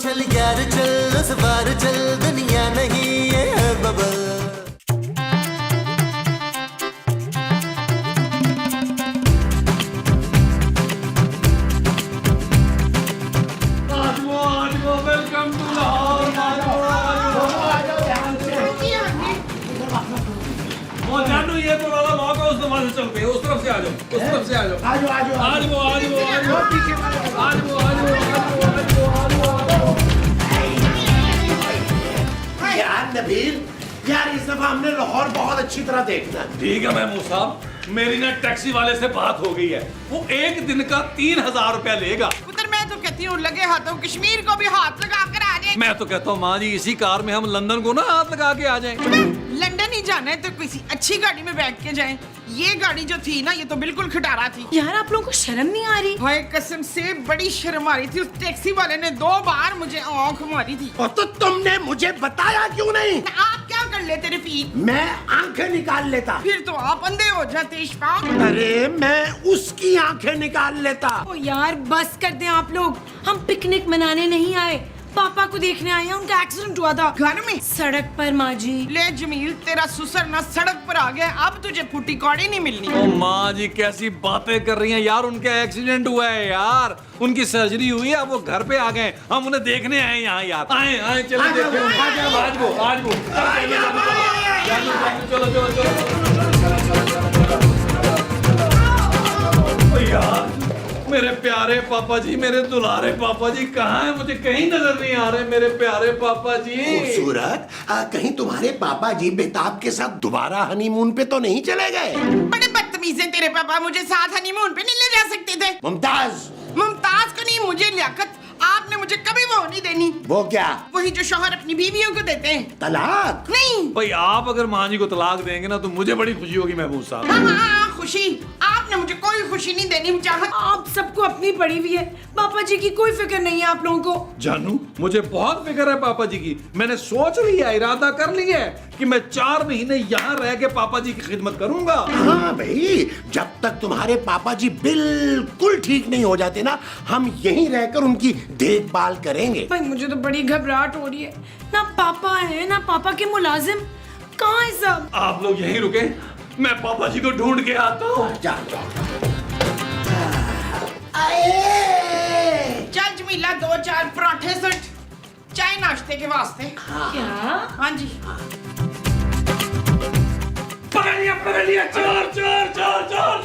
चल यार चल उस बार चल दुनिया नहीं ये है बबल। Welcome to Lahore. वो जानू ये तो वाला मौका उस दफा से चलते हैं, उस तरफ से आ जाओ, उस तरफ से आ जाओ। आज वो यार नबील, यार इस दफा हमने लाहौर बहुत अच्छी तरह देखना। ठीक है महमूद साहब, मेरी ना टैक्सी वाले से बात हो गई है, वो एक दिन का 3000 रुपया लेगा। पुत्र मैं तो कहती हूँ लगे हाथों कश्मीर को भी हाथ लगा कर आ जाए। मैं तो कहता हूँ माँ जी इसी कार में हम लंदन को ना हाथ लगा के आ जाएं। लंदन ही जाना है तो किसी अच्छी गाड़ी में बैठ के जाएं। ये गाड़ी जो थी ना ये तो बिल्कुल खटारा थी। यार आप लोगों को शर्म नहीं आ रही? भाई कसम से बड़ी शर्म आ रही थी। उस टैक्सी वाले ने 2 बार मुझे आंख मारी थी। और तो तुमने मुझे बताया क्यों नहीं? आप क्या कर लेते रफीक? मैं आंखें निकाल लेता। फिर तो आप अंधे हो जाते इशफाक। अरे मैं उसकी आंखें निकाल लेता। ओ यार बस कर दें आप लोग, हम पिकनिक मनाने नहीं आए, पापा को देखने आए हैं। उनका एक्सीडेंट हुआ था घर में सड़क पर। माँ जी ले जमील तेरा ससुर ना सड़क पर आ गया, अब तुझे फूटी कौड़ी नहीं मिलनी। ओ माँ जी कैसी बातें कर रही हैं यार, उनका एक्सीडेंट हुआ है यार, उनकी सर्जरी हुई है, अब वो घर पे आ गए, हम उन्हें देखने आए यहाँ यार। आए चलो देखते हैं। आज वो चलो यार। मेरे प्यारे पापा जी, मेरे दुलारे पापा जी कहाँ हैं? मुझे कहीं नजर नहीं आ रहे मेरे प्यारे पापा जी। खूबसूरत, कहीं तुम्हारे पापा जी बेताब के साथ दोबारा हनीमून पे तो नहीं चले गए? बड़े बदतमीज हैं तेरे पापा, मुझे साथ हनीमून पे नहीं ले जा सकते थे। मुमताज को नहीं, मुझे लियाकत। आपने मुझे कभी वो नहीं देनी। वो क्या? वही जो शौहर अपनी बीवियों को देते हैं। तलाक? नहीं। भाई आप अगर माँ जी को तलाक देंगे ना तो मुझे बड़ी खुशी होगी महमूद साहब। हाँ, खुशी। आपने मुझे कोई खुशी नहीं देनी। चाहत आप सबको अपनी पड़ी हुई है, पापा जी की कोई फिक्र नहीं है आप लोगों को। जानू मुझे बहुत फिक्र है पापा जी की। मैंने सोच लिया, इरादा कर लिया है कि मैं 4 महीने यहाँ रह के पापा जी की खिदमत करूंगा। हाँ भाई, जब तक तुम्हारे पापा जी बिल्कुल ठीक नहीं हो जाते ना, हम यहीं रहकर उनकी देखभाल करेंगे। भाई मुझे तो बड़ी घबराहट हो रही है, ना पापा है ना पापा के मुलाजिम। कहाँ है सब? आप लोग यहीं रुके, मैं पापा जी को ढूंढ के आता हूँ। चल जमीला 2-4 पराठे सट चाय नाश्ते के वास्ते। क्या? हाँ जी। पकड़ लिया चोर चोर चोर चोर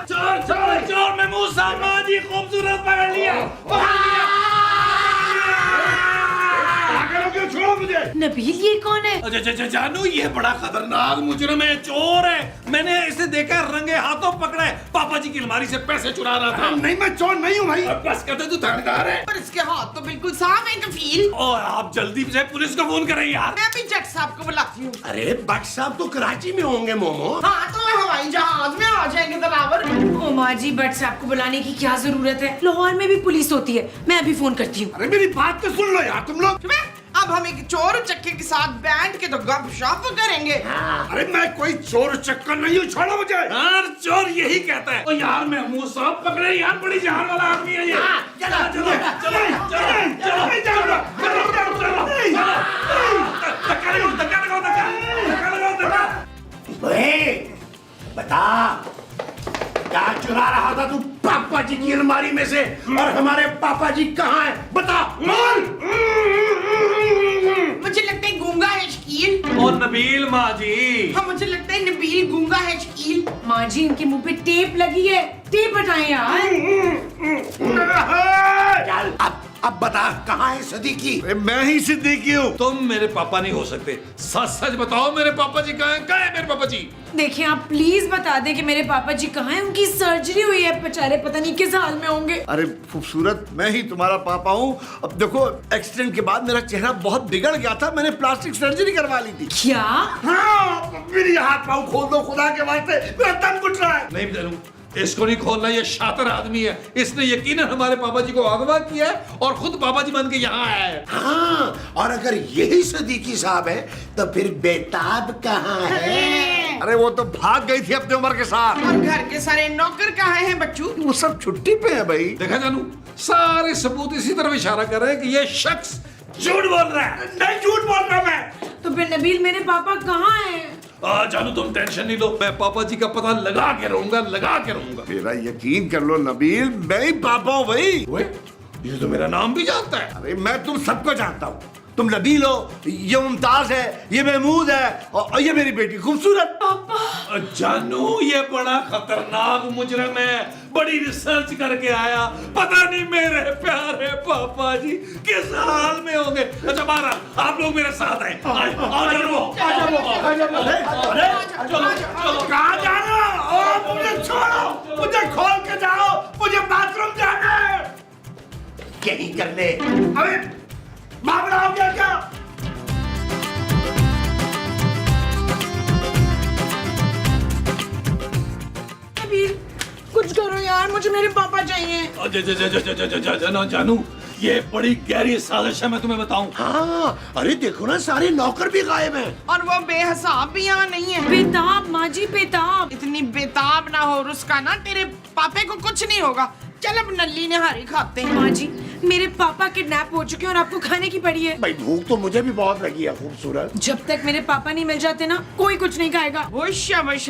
चोर चोर चोर महमूद साहब, माँ जी खूबसूरत पकड़ लिया। छोड़ो मुझे। नबील ये कौन है? अच्छा जानू ये बड़ा खतरनाक मुजरिम है, चोर है। मैंने इसे देखा रंगे हाथों पकड़ा है, पापा जी की अलमारी से पैसे चुरा रहा था। नहीं मैं चोर नहीं हूँ भाई। बस कहते तू थानेदार है। पर इसके हाथ तो बिल्कुल साफ है कफील। और आप जल्दी से पुलिस को फोन करें यार। मैं भी जट साहब को बुलाती हूँ। अरे भट्ट साहब तो कराची में होंगे मोमो। हाँ तो हवाई जहाज में आ जाएंगे दलावर। ओ माँ जी, भट्ट साहब को बुलाने की क्या जरूरत है? लाहौर में भी पुलिस होती है, मैं अभी फोन करती हूँ। अरे मेरी बात तो सुन लो यार तुम लोग। अब हम एक चोर चक्के के साथ बैठ के तो गपशप करेंगे। अरे मैं कोई चोर चक्कर नहीं हूँ, छोड़ो मुझे। यार चोर यही कहता है। ओ यार महमूद साहब पकड़े यार, बड़ी जान वाला आदमी है ये। चलो चलो चलो चलो बता क्या चुरा रहा था तू पापा जी की अलमारी में से, और हमारे पापा जी कहाँ हैं? बता बोल। मुझे लगता है गूंगा है शकील। और नबील माँ जी। हाँ मुझे लगता है नबील गूंगा है शकील। माँ जी इनके मुंह पे टेप लगी है, टेप हटाएं यार। चल अब बता कहाँ है सदीकी? मैं ही सिद्दीकी हूँ। तुम मेरे पापा नहीं हो सकते, सच सच बताओ मेरे पापा जी कहाँ हैं? कहाँ है मेरे पापा जी? देखिए आप प्लीज बता दें कि मेरे पापा जी कहाँ हैं। उनकी सर्जरी हुई है, बेचारे पता नहीं किस हाल में होंगे। अरे खूबसूरत, मैं ही तुम्हारा पापा हूँ। अब देखो एक्सीडेंट के बाद मेरा चेहरा बहुत बिगड़ गया था, मैंने प्लास्टिक सर्जरी करवा ली थी। क्या? हाँ, मेरी हाथ पाँव खोल दो खुदा के वास्ते, मेरा दम घुट रहा है। नहीं जानू, इसको नहीं खोलना, ये शातिर आदमी है। इसने यकीनन हमारे पापा जी को अगवा किया है और खुद पापा जी बन के यहाँ आया है। हाँ, और अगर यही सदीकी साहब है तो फिर बेताब कहाँ है? हैं? अरे वो तो भाग गई थी अपनी उम्र के साथ। और घर के सारे नौकर कहाँ हैं बच्चू? वो सब छुट्टी पे है भाई। देखा जानू, सारे सबूत इसी तरफ इशारा कर रहे हैं कि ये शख्स झूठ बोल रहा है। नहीं झूठ बोल रहा मैं। तो फिर नबील मेरे पापा कहाँ हैं? जानू तुम टेंशन नहीं लो, मैं पापा जी का पता लगा के रहूंगा। मेरा यकीन कर लो नबील, मैं ही पापा हूँ भाई। ओए, ये तो मेरा नाम भी जानता है। अरे मैं तुम सबको जानता हूँ। तुम नबील हो, ये मुमताज है, ये महमूद है और ये मेरी बेटी खूबसूरत। जानू ये बड़ा खतरनाक मुजरिम है, बड़ी रिसर्च करके आया। पता नहीं मेरे प्यारे पापा जी किस हाल में होंगे। अच्छा बारा, आप लोग मेरे साथ आए। आओ जानू, चलो कहाँ जाना? ओ मुझे छोड़ो, मुझे खोल के जाओ, मुझे बाथरूम जाना है। यही कर ले। अबे मामला हो गया क्या? नबील कुछ करो यार, मुझे मेरे पापा चाहिए। जानू ये बड़ी गहरी साजिश है, मैं तुम्हें बताऊं। हाँ, अरे देखो ना, सारे नौकर भी गायब हैं। और वो बेहिसाब भी यहाँ नहीं है। बेताब माँ जी, बेताब। इतनी बेताब ना हो रुस्का ना, तेरे पापे को कुछ नहीं होगा। चल अब नल्ली निहारी खाते हैं। माँ जी मेरे पापा किडनैप हो चुके हैं और आपको खाने की पड़ी है। भाई भूख तो मुझे भी बहुत लगी है खूबसूरत। जब तक मेरे पापा नहीं मिल जाते ना, कोई कुछ नहीं खाएगा। वश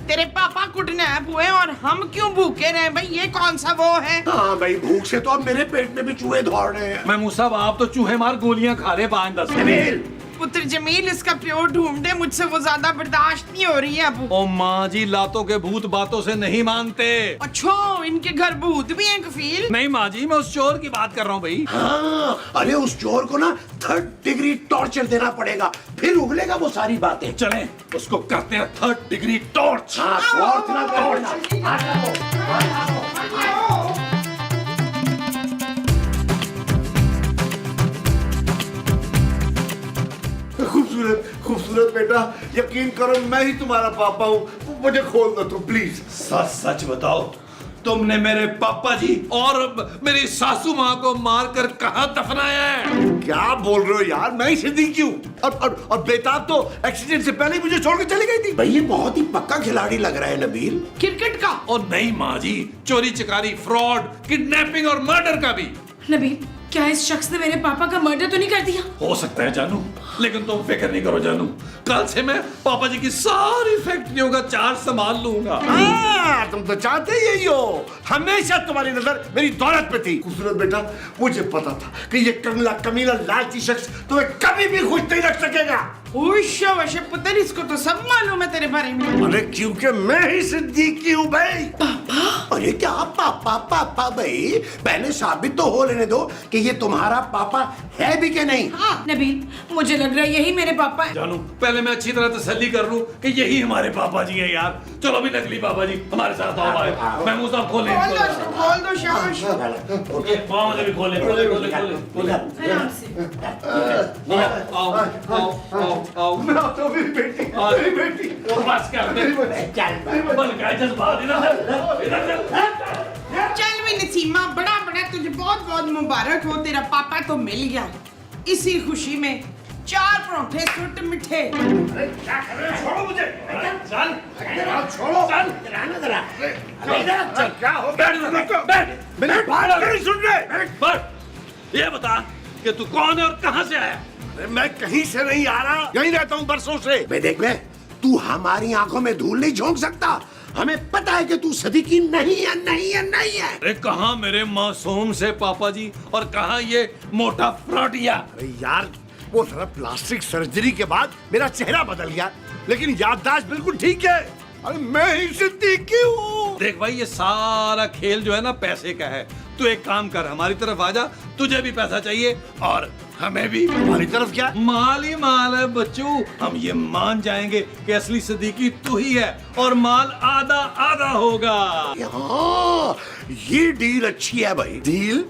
तेरे पापा किडनैप हुए और हम क्यों भूखे रहे भाई? ये कौन सा वो है? हाँ भाई, भूख से तो अब मेरे पेट में भी चूहे दौड़ रहे हैं। महमूद साहब आप तो चूहे मार गोलियां खा रहे 5-10। नबील, पुत्र जमील इसका प्योर ढूंढे, मुझसे वो ज्यादा बर्दाश्त नहीं हो रही है अब। ओ माँ जी, लातों के भूत बातों से नहीं मानते। अच्छा इनके घर भूत भी हैं कफील? नहीं माँ जी, मैं उस चोर की बात कर रहा हूँ भाई। हाँ, अरे उस चोर को ना 3rd डिग्री टॉर्चर देना पड़ेगा, फिर उगलेगा वो सारी बातें। चलें उसको करते हैं 3rd डिग्री टॉर्च। हाँ, टॉर्च ना करना। खूबसूरत खूबसूरत बेटा, यकीन करो मैं ही तुम्हारा पापा हूँ। मुझे खोल दो तुम प्लीज। सच सच बताओ, तुमने मेरे पापा जी और मेरी सासू माँ को मारकर कहाँ दफनाया है? क्या बोल रहे हो यार, मैं ही सिद्दीकी हूँ। और बेताब तो एक्सीडेंट से पहले ही मुझे छोड़ के चली गई थी। भाई ये बहुत ही पक्का खिलाड़ी लग रहा है नबील। क्रिकेट का? और नहीं माँ जी, चोरी चकारी, फ्रॉड, किडनैपिंग और मर्डर का भी। नबील क्या इस शख्स ने मेरे पापा का मर्डर तो नहीं कर दिया? हो सकता है जानू, लेकिन तुम फिक्र नहीं करो जानू, कल से मैं पापा जी की सारी फैक्ट्रियों का चार्ज संभाल लूंगा। तुम तो चाहते ही यही हो। हमेशा तुम्हारी नजर मेरी दौलत पे थी। खूबसूरत बेटा, मुझे पता था कि ये कंगला कमीला लालची शख्स तुम्हें कभी भी खुश नहीं रख सकेगा। वश पुत्र इसको तो सब मालूम है तेरे बारे में। अरे क्योंकि मैं ही सिद्दीकी हूँ भाई। पापा? अरे क्या पापा पापा भाई, पहले साबित तो हो लेने दो कि ये तुम्हारा पापा है भी कि नहीं। हाँ। नबील मुझे लग रहा है यही मेरे पापा है। जानू पहले मैं अच्छी तरह तसल्ली कर लूं कि यही हमारे पापा जी हैं यार। चलो अभी नकली पापा जी हमारे साथ आओ भाई। महमूद साहब खोलें खोल दो शाबाश। ओके, माँ मुझे भी खोलें। आराम से। आओ आओ आओ आओ। मेरी बेटी, मेरी बेटी। और बस कर दे। बल का जज्बात इधर चल भी नसीमा, बड़ा बड़ा तुझे बहुत बहुत मुबारक हो, तेरा पापा तो मिल गया। इसी खुशी में 4 परोठे सुट मिठे। छोड़ो मुझे। चल छोड़ो, चल चल। क्या हो? बैठ। मेरी बात नहीं सुन रहे। बैठ। ये बता कि तू कौन है और कहां से आया? मैं कहीं से नहीं आ रहा, यहीं रहता हूँ बरसों से। देख बे, तू हमारी आंखों में धूल नहीं झोंक सकता। हमें पता है कि तू सदीकी नहीं है, नहीं है, नहीं है। अरे कहाँ मेरे मासूम से पापा जी और कहाँ ये मोटा फ्रॉटिया? अरे यार, वो जरा प्लास्टिक सर्जरी के बाद मेरा चेहरा बदल गया, लेकिन याददाश्त बिल्कुल ठीक है। अरे मैं ही सिद्दीकी हूँ। देख भाई, ये सारा खेल जो है ना पैसे का है। तू एक काम कर, हमारी तरफ आ जा, तुझे भी पैसा चाहिए और हमें भी। हमारी तरफ क्या? माल ही माल है बच्चू। हम ये मान जाएंगे कि असली सिद्दीकी तू ही है और माल आधा आधा होगा। हाँ, ये डील अच्छी है भाई। डील?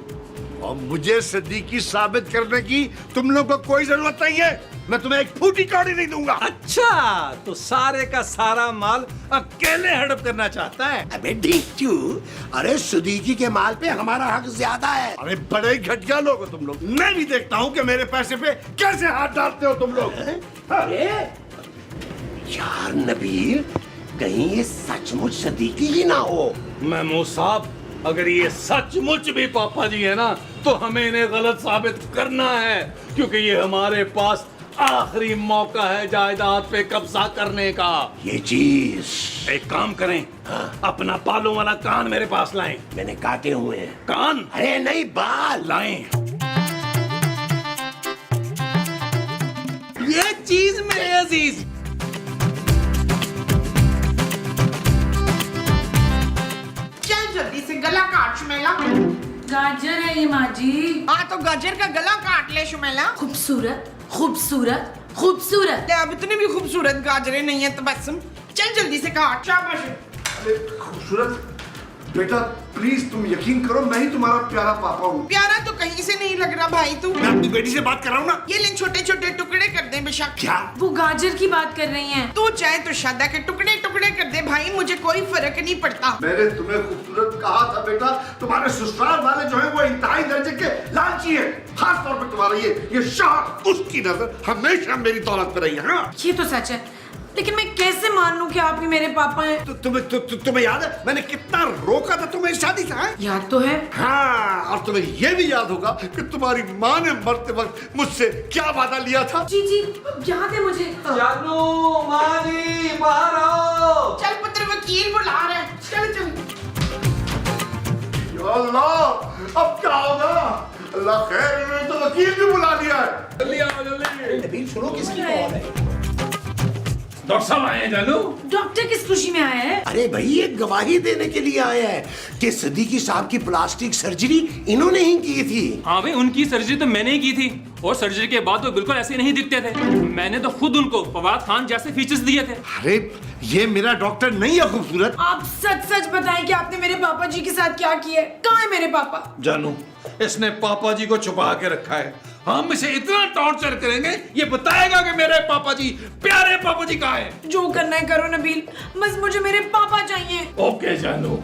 और मुझे सिद्दीकी साबित करने की तुम लोग को कोई जरूरत नहीं है। मैं तुम्हें एक फूटी कौड़ी नहीं दूंगा। अच्छा, तो सारे का सारा माल अकेले हड़प करना चाहता है? अबे ढीचू, अरे सदीकी के माल पे हमारा हक ज्यादा है। अरे बड़े घटिया लोग हो तुम लोग। मैं भी देखता हूँ कि मेरे पैसे पे कैसे हाथ डालते हो तुम लोग। अरे यार नबील, कहीं ये सचमुच सदीकी ही ना हो। महमूद साहब, अगर ये सचमुच भी पापा जी है ना, तो हमें इन्हें गलत साबित करना है, क्योंकि ये हमारे पास आखिरी मौका है जायदाद पे कब्जा करने का। ये चीज एक काम करें, अपना बालों वाला कान मेरे पास लाएं। मैंने काटे हुए हैं। कान? अरे नहीं, बाल लाएं। ये चीज मेरे अजीज। चल जल्दी से गला काट शुमेला। गाजर है ये माँ जी। हाँ तो गाजर का गला काट ले शुमेला। खूबसूरत खूबसूरत खूबसूरत। ले, अब इतनी भी खूबसूरत गाजरें नहीं है तबस्सुम। चल जल्दी से काट। शाबाश। अरे खूबसूरत बेटा, प्लीज तुम यकीन करो, मैं ही तुम्हारा प्यारा पापा हूँ। प्यारा तो कहीं से नहीं लग रहा भाई तू। मैं अपनी बेटी से बात कर रहा हूँ ना। ये ले छोटे छोटे टुकड़े कर दे बेशक। क्या? वो गाजर की बात कर रही हैं। तू चाहे तो शादा के टुकड़े टुकड़े कर दे भाई, मुझे कोई फर्क नहीं पड़ता। मैंने तुम्हें खूबसूरत कहा था बेटा, तुम्हारे ससुराल वाले जो है वो इंतहाई दर्जे के लालची है। खास तौर पर तुम्हारा ये शाह, उसकी नजर हमेशा मेरी दौलत पर रही है। हाँ? ये तो सच है, लेकिन मैं कैसे मान लूं कि आप ही मेरे पापा हैं? तुम्हें याद है मैंने कितना रोका था तुम्हें इस शादी से? हाँ? याद तो है। हाँ, और तुम्हें ये भी याद होगा कि तुम्हारी माँ ने मरते वक्त मुझसे क्या वादा लिया था? जी जी याद है मुझे। जानू, माँ जी, बाहर आओ। चल पुत्र, वकील बुला रहे हैं। चल चल। या अल्लाह, अब क्या होगा? अल्लाह खैर, इन्होंने तो वकील भी बुला लिया है। जल्दी आओ, जल्दी। नबील सुनो, किसकी कॉल है? डॉक्टर साहब आए हैं जानू। डॉक्टर किस खुशी में आया है? अरे भाई, ये गवाही देने के लिए आया है कि सदीकी साहब की प्लास्टिक सर्जरी इन्होंने ही की थी। हाँ भाई, उनकी सर्जरी तो मैंने ही की थी, और सर्जरी के बाद वो बिल्कुल ऐसे नहीं दिखते थे। मैंने तो खुद उनको फवाद खान जैसे फीचर्स दिए थे। अरे ये मेरा डॉक्टर नहीं है खूबसूरत। आप सच सच बताएं कि आपने मेरे पापा जी के साथ क्या किया है? कहाँ है मेरे पापा? जानू, इसने पापा जी को छुपा के रखा है। हम इसे इतना टॉर्चर करेंगे, ये बताएगा कि मेरे पापा जी, प्यारे पापा जी कहाँ हैं। जो करना है करो नबील, बस मुझे मेरे पापा चाहिए। ओके जानू।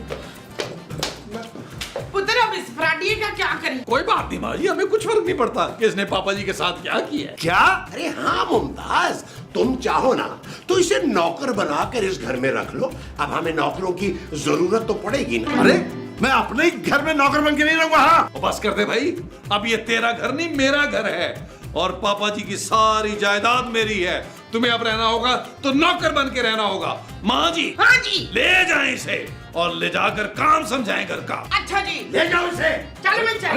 पुत्र, अब इस फ्राडिये का क्या करें? कोई बात नहीं माँ जी, हमें कुछ फर्क नहीं पड़ता कि इसने पापा जी के साथ क्या किया है। क्या? अरे हाँ मुमताज, तुम चाहो ना तो इसे नौकर बनाकर इस घर में रख लो। अब हमें नौकरों की जरूरत तो पड़ेगी ना। अरे मैं अपने ही घर में नौकर बन के नहीं रहूंगा। हाँ, बस कर दे भाई, अब ये तेरा घर नहीं मेरा घर है, और पापा जी की सारी जायदाद मेरी है। तुम्हें अब रहना होगा तो नौकर बन के रहना होगा। माँ जी, हाँ जी। ले जाएं इसे और ले जाकर काम समझाएं घर का। अच्छा जी, ले जाओ इसे। चल भाई चल।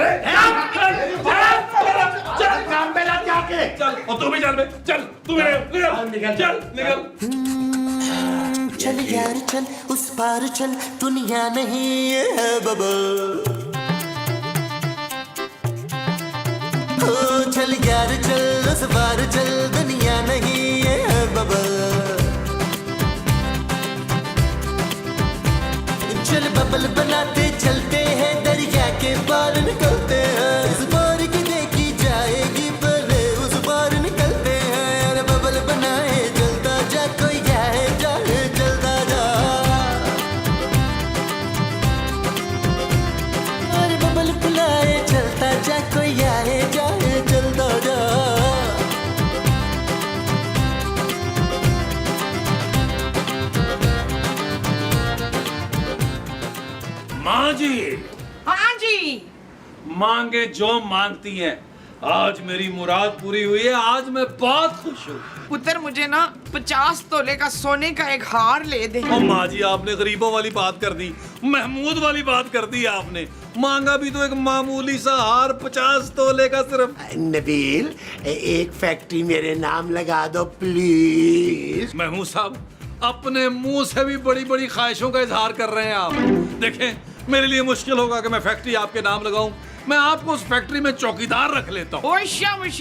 चल, काम में लग जाके। चल, और तू भी चल बे, चल, तू भी निकल, चल, निकल। चल यार चल, उस पार चल, दुनिया नहीं है बबल। ओ चल यार चल, उस पार चल, दुनिया नहीं है बबल। चल बबल बनाते चलते हैं, दरिया के पार निकलते हैं। उस पार की देखी जाएगी, पहले उस पार निकलते हैं। अरे बबल बनाए चलता जा, कोई जाए जाए चलता जा। अरे बबल बुलाए चलता जा, कोई आए जाए चलता जा। माँ जी, हाँ जी। मांगे जो मांगती हैं, आज मेरी मुराद पूरी हुई है। आज मैं बहुत खुश हूँ। पुत्र, मुझे ना 50 तोले का सोने का एक हार ले दे। ओ माँ जी, आपने गरीबों वाली बात कर दी, महमूद वाली बात कर दी आपने। मांगा भी तो एक मामूली सा हार 50 तोले का सिर्फ। नबील, एक फैक्ट्री मेरे नाम लगा दो प्लीज। महमूद साहब, अपने मुंह से भी बड़ी बड़ी ख्वाहिशों का इजहार कर रहे हैं आप। देखें, मेरे लिए मुश्किल होगा कि मैं फैक्ट्री आपके नाम लगाऊं। मैं आपको उस फैक्ट्री में चौकीदार रख लेता हूँ। ओए शाबाश,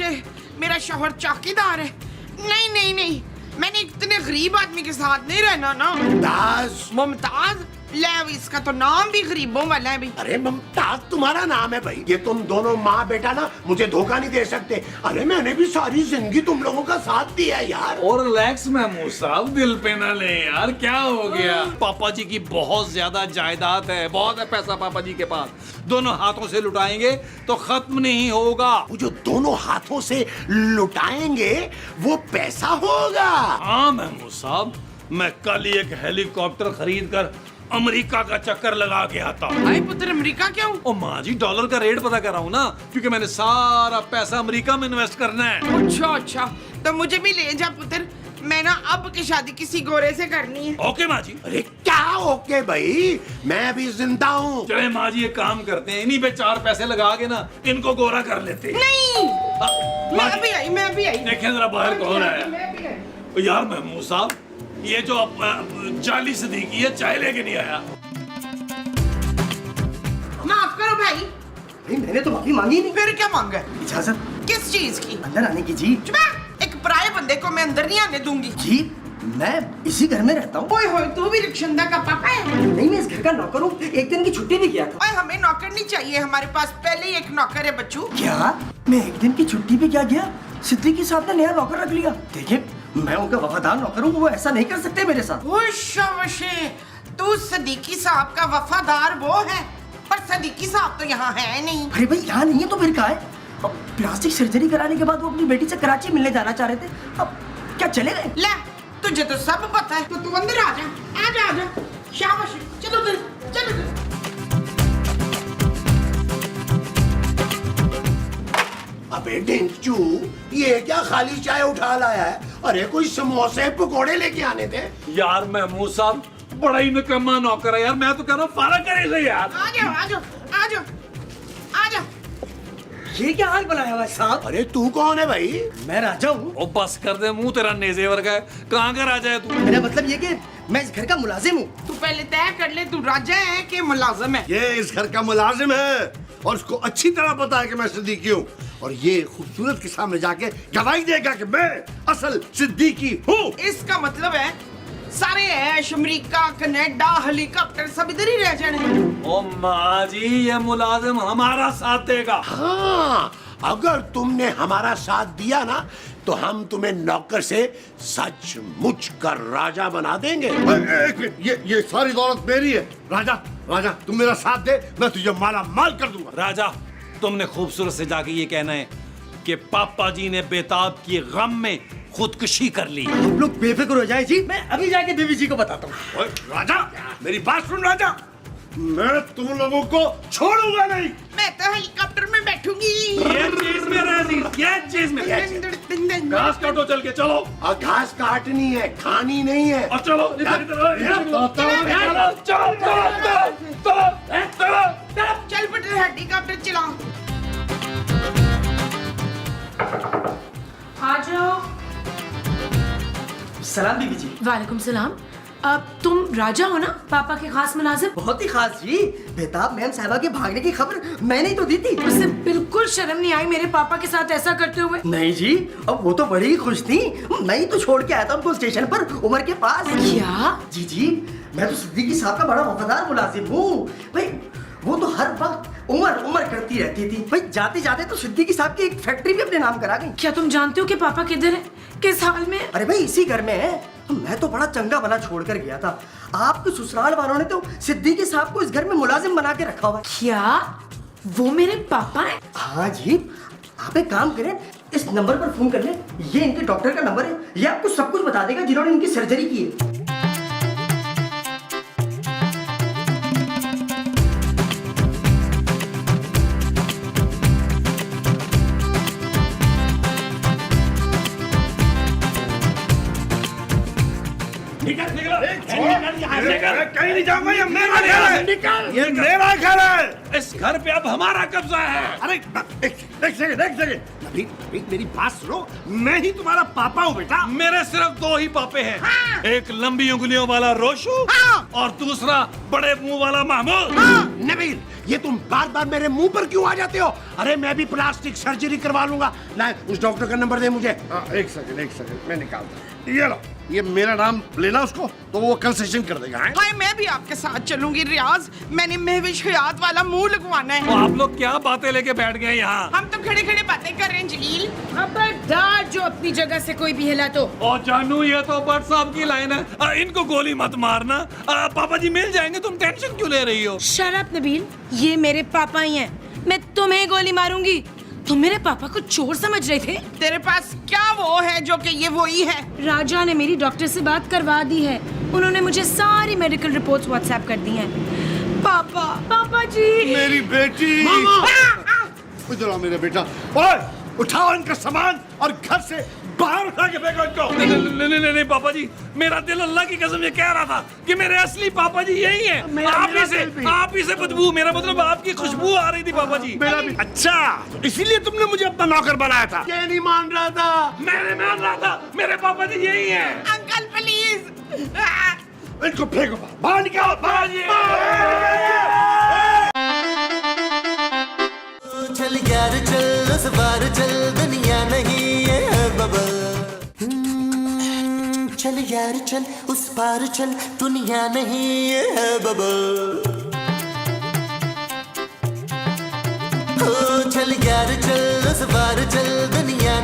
मेरा शौहर चौकीदार है। नहीं, मैंने इतने गरीब आदमी के साथ नहीं रहना ना। मुमताज, मुमताज, ले अब इसका तो नाम भी गरीबों वाला है भाई। अरे मुमताज तुम्हारा नाम है भाई। ये तुम दोनों माँ बेटा ना मुझे धोखा नहीं दे सकते। अरे मैंने भी सारी जिंदगी तुम लोगों का साथ दिया है यार। और रिलैक्स महमूद साहब, दिल पे ना ले यार, क्या हो गया? पापा जी की बहुत ज्यादा जायदाद है, बहुत है पैसा पापा जी के पास। दोनों हाथों से लुटाएंगे तो खत्म नहीं होगा। वो जो दोनों हाथों से लुटाएंगे वो पैसा होगा। हाँ महमूद साहब, मैं कल ही एक हेलीकॉप्टर खरीद कर अमेरिका का चक्कर लगा के आता हूँ। भाई पुत्र अमेरिका क्यों? ओ माँ जी, डॉलर का रेट पता कर रहा हूँ ना, क्योंकि मैंने सारा पैसा अमेरिका में इन्वेस्ट करना है। अच्छा, तो मुझे भी ले जा पुत्र। मैं ना अब की शादी किसी गोरे से करनी है। ओके माँ जी। अरे क्या ओके भाई, मैं अभी जिंदा हूँ। चले माँ जी, एक काम करते हैं, इन्हीं पे 4 पैसे लगा के ना इनको गोरा कर लेते हैं। नहीं, माँ जी, मैं भी आई। देखें जरा बाहर कौन आया। मैं भी आई। यार महमूद साहब, ये जो जाली सदीकी है, चाय लेके नहीं आया। माफ करो भाई। भाई मैंने तो माफी मांगी नहीं। फिर क्या मांगा? इजाजत किस चीज की? अंदर आने की जी। चुप है। एक पराये बंदे को मैं अंदर नहीं आने दूंगी। जी मैं इसी घर में रहता हूँ। ओए होए, तू भी रिक्शंदा का पापा है? नहीं, मैं इस घर का नौकर हूँ। एक दिन की छुट्टी भी किया था। ओए हमें नौकर नहीं चाहिए, हमारे पास पहले ही एक नौकर है बच्चू। क्या? मैं एक दिन की छुट्टी भी क्या गया? सिद्दीकी साहब ने नया नौकर रख लिया। देखिए मैं उनका वफादार नौकर हूँ, वो ऐसा नहीं कर सकते मेरे साथ। शाबाशे, तू सदीकी साहब का वफादार वो है, पर सदीकी साहब तो यहाँ है नहीं। अरे भाई यहाँ नहीं है तो फिर कहाँ है? अब प्लास्टिक सर्जरी कराने के बाद वो अपनी बेटी से कराची मिलने जाना चाह रहे थे। अब क्या चले गए? ले, तुझे तो सब पता है, तो तू अंदर आ जा, आ जा, आ जा। शाबाश, चलो चलो चलो। अबे डिंचू, ये क्या खाली चाय उठा लाया है? अरे कोई समोसे पकोड़े लेके आने थे। यार महमूद साहब, बड़ा ही निकम्मा नौकर है यार, मैं तो कह रहा हूँ फारा करे से यार। आ जाओ आ जाओ आ जाओ आ जाओ। ये क्या हाल बनाया हुआ है साहब? अरे तू कौन है भाई? मैं राजा हूँ। ओ बस कर दे, मुंह तेरा नेज़े वर्गा है, कहाँ का राजा है तू? मेरा मतलब ये कि मैं इस घर का मुलाजिम हूँ। तू पहले तय कर ले, तू राजा है कि मुलाजिम है? ये इस घर का मुलाजिम है और उसको अच्छी तरह पता है कि मैं सिद्दीकी हूँ, और ये खूबसूरत के सामने जाके गवाही देगा कि मैं असल सिद्दीकी हूँ। इसका मतलब है सारे ऐश अमेरिका कनाडा हेलीकॉप्टर सब इधर ही रह जाने। ओ माँ जी, ये मुलाजिम हमारा साथ देगा। हाँ, अगर तुमने हमारा साथ दिया ना तो हम तुम्हें नौकर से सचमुच कर राजा बना देंगे। एक मिनट, ये सारी दौलत मेरी है। राजा राजा तुम मेरा साथ दे, मैं तुझे माला माल कर दूंगा। राजा, तुमने खूबसूरत से जाके ये कहना है कि पापा जी ने बेताब की गम में खुदकुशी कर ली। आप लोग बेफिक्र हो जाए जी, मैं अभी जाके बीवी जी को बताता हूँ। ओए, राजा मेरी बात सुन राजा, मैं तुम लोगों को छोड़ूंगा नहीं। मैं तो हेलीकॉप्टर में बैठूंगी। ये चीज में राजी, ये चीज में। घास काटो, चल के चलो। और घास काटनी है, खानी नहीं है। और चलो इधर चल बेटे, हेलीकॉप्टर चलाओ। आ जाओ। सलाम बीवी जी। वालेकुम सलाम। अब तुम राजा हो ना, पापा के खास मुलाजिम? बहुत ही खास जी। बेताब मैम साहिबा के भागने की खबर मैंने ही तो दी थी। उसे बिल्कुल शर्म नहीं आई मेरे पापा के साथ ऐसा करते हुए? नहीं जी, अब वो तो बड़ी ही खुश थी। मैं ही तो छोड़ के आया था उनको स्टेशन पर उमर के पास। क्या? जी जी, मैं तो सिद्दीकी साहब का बड़ा वफादार मुलाजिम हूँ भाई। वो तो हर वक्त उमर करती रहती थी भाई। जाते जाते तो सिद्दीकी साहब की एक फैक्ट्री भी अपने नाम करा गई। क्या तुम जानते हो कि पापा किधर है, किस हाल में? अरे भाई इसी घर में है। मैं तो बड़ा चंगा भला छोड़ कर गया था। आपके ससुराल वालों ने तो सिद्दीकी साहब को इस घर में मुलाजिम बना के रखा हुआ है। क्या वो मेरे पापा हैं? हाँ जी, आप एक काम करें, इस नंबर पर फोन कर लें। ये इनके डॉक्टर का नंबर है, ये आपको सब कुछ बता देगा जिन्होंने इनकी सर्जरी की है। कहीं नहीं जाऊंगा, ये मेरा घर है। ये मेरा घर है। इस घर पे अब हमारा कब्जा है। अरे एक सेकंड नबील, मेरी बात सुनो। मैं ही तुम्हारा पापा हूँ बेटा। मेरे सिर्फ 2 ही पापे हैं। एक लंबी उंगलियों वाला रोशू और दूसरा बड़े मुंह वाला महमूद। नबील, ये तुम बार बार मेरे मुंह पर क्यों आ जाते हो? अरे मैं भी प्लास्टिक सर्जरी करवा लूंगा। ला, उस डॉक्टर का नंबर दे मुझे। एक सेकंड मैं निकालता हूँ। ये लो, ये मेरा नाम लेना उसको तो वो कंसेशन कर देगा। हैं? हाय मैं भी आपके साथ चलूंगी रियाज। मैंने महविश हयात वाला मुंह लगवाना तो है। आप लोग क्या बातें लेके बैठ गए यहाँ? हम तो खड़े खड़े बातें कर रहे हैं जलील। खबरदार जो अपनी जगह से कोई भी हिला तो। और जानू ये तो बट साहब की लाइन है, इनको गोली मत मारना। पापा जी मिल जाएंगे, तुम टेंशन क्यों ले रही हो? शराब नबील, ये मेरे पापा ही हैं। मैं तुम्हें गोली मारूंगी। तुम मेरे पापा को चोर समझ रहे थे? तेरे पास क्या वो है जो कि ये वही है? राजा ने मेरी डॉक्टर से बात करवा दी है। उन्होंने मुझे सारी मेडिकल रिपोर्ट्स व्हाट्सएप कर दी हैं। पापा जी। मेरी बेटी। इधर आओ मेरा बेटा। ओए उठाओ इनका सामान और घर से बाहर उठा के फेंको इनको। नहीं पापा जी, मेरा दिल अल्लाह की कसम ये कह रहा था कि मेरे असली पापा जी यही हैं। आप ही से बदबू, मेरा मतलब आपकी खुशबू आ रही थी पापा जी। मेरा भी। अच्छा, तो इसीलिए तुमने मुझे अपना नौकर बनाया था? ये नहीं मान रहा था। मैंने मान रहा था, मेरे पापा जी यही हैं। Uncle please. इनको फेंको बाहर निकालो, बाहर चल यार चल उस बार चल, दुनिया नहीं ये है बबल। चल यार चल उस पार चल, दुनिया नहीं ये है बबल। चल यार चल उस बार चल, दुनिया